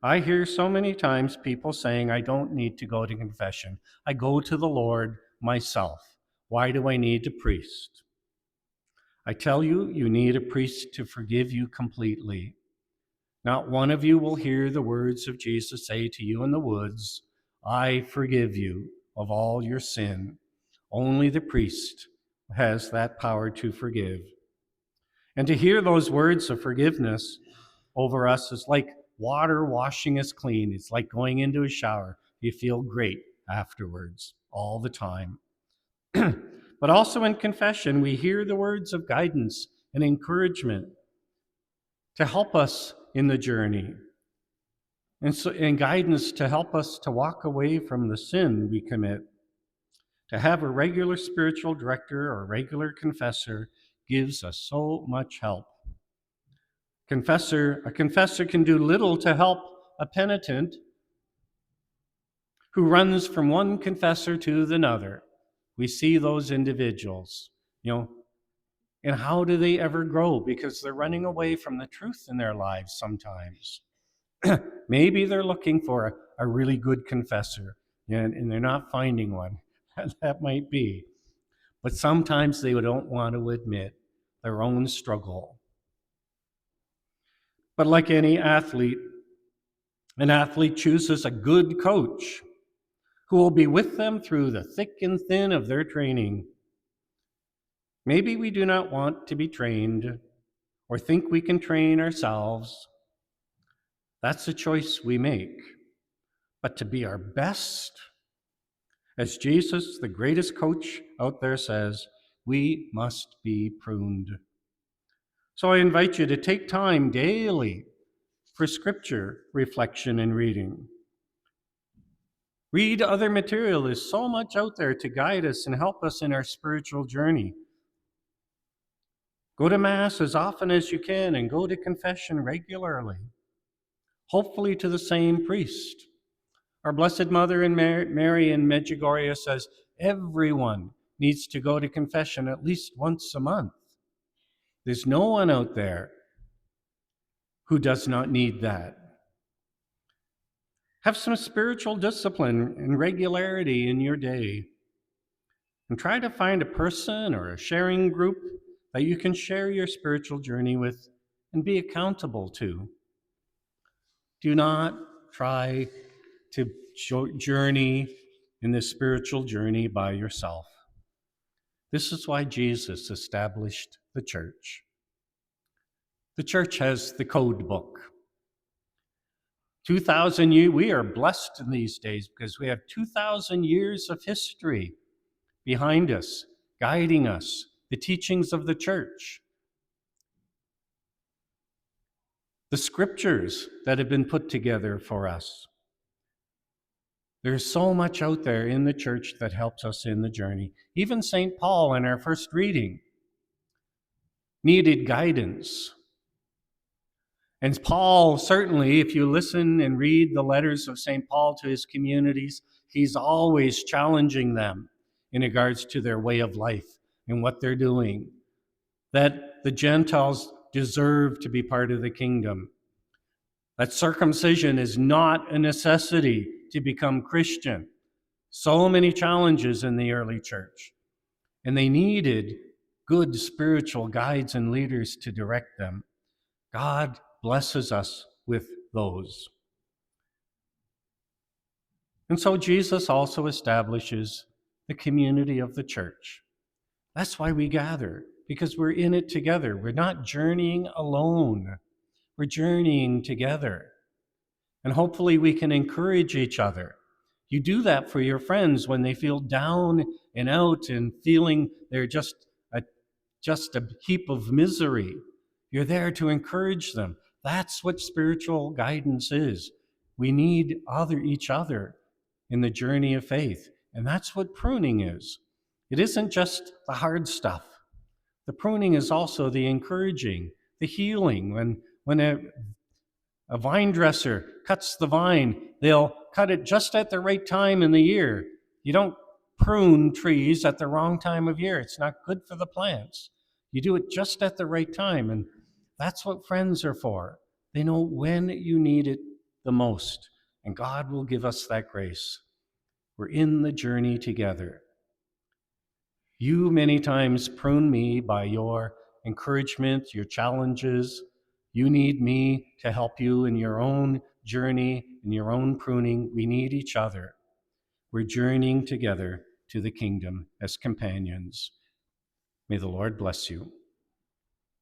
I hear so many times people saying, I don't need to go to confession. I go to the Lord myself. Why do I need a priest? I tell you, you need a priest to forgive you completely. Not one of you will hear the words of Jesus say to you in the woods, I forgive you of all your sin. Only the priest has that power to forgive. And to hear those words of forgiveness over us is like water washing us clean. It's like going into a shower. You feel great afterwards all the time. But also in confession, we hear the words of guidance and encouragement to help us in the journey, and guidance to help us to walk away from the sin we commit. To have a regular spiritual director or regular confessor gives us so much help. A confessor can do little to help a penitent who runs from one confessor to another. We see those individuals, and how do they ever grow? Because they're running away from the truth in their lives sometimes. Maybe they're looking for a really good confessor, and they're not finding one. That might be. But sometimes they don't want to admit their own struggle. But like any athlete, an athlete chooses a good coach who will be with them through the thick and thin of their training. Maybe we do not want to be trained or think we can train ourselves. That's a choice we make. But to be our best, as Jesus, the greatest coach out there, says, we must be pruned. So I invite you to take time daily for scripture reflection and reading. Read other material. There's so much out there to guide us and help us in our spiritual journey. Go to Mass as often as you can and go to confession regularly, hopefully to the same priest. Our Blessed Mother in Mary in Medjugorje says everyone needs to go to confession at least once a month. There's no one out there who does not need that. Have some spiritual discipline and regularity in your day. And try to find a person or a sharing group that you can share your spiritual journey with and be accountable to. Do not try to journey in this spiritual journey by yourself. This is why Jesus established the church. The church has the code book. 2,000 years, we are blessed in these days because we have 2,000 years of history behind us, guiding us, the teachings of the church, the scriptures that have been put together for us. There's so much out there in the church that helps us in the journey. Even St. Paul in our first reading needed guidance. And Paul, certainly, if you listen and read the letters of St. Paul to his communities, he's always challenging them in regards to their way of life and what they're doing, that the Gentiles deserve to be part of the kingdom, that circumcision is not a necessity to become Christian. So many challenges in the early church, and they needed good spiritual guides and leaders to direct them. God blesses us with those. And so Jesus also establishes the community of the church. That's why we gather, because we're in it together. We're not journeying alone. We're journeying together. And hopefully we can encourage each other. You do that for your friends when they feel down and out and feeling they're just a heap of misery. You're there to encourage them. That's what spiritual guidance is. We need each other in the journey of faith. And that's what pruning is. It isn't just the hard stuff. The pruning is also the encouraging, the healing. When a vine dresser cuts the vine, they'll cut it just at the right time in the year. You don't prune trees at the wrong time of year. It's not good for the plants. You do it just at the right time, and that's what friends are for. They know when you need it the most, and God will give us that grace. We're in the journey together. You many times prune me by your encouragement, your challenges. You need me to help you in your own journey, in your own pruning. We need each other. We're journeying together to the kingdom as companions. May the Lord bless you.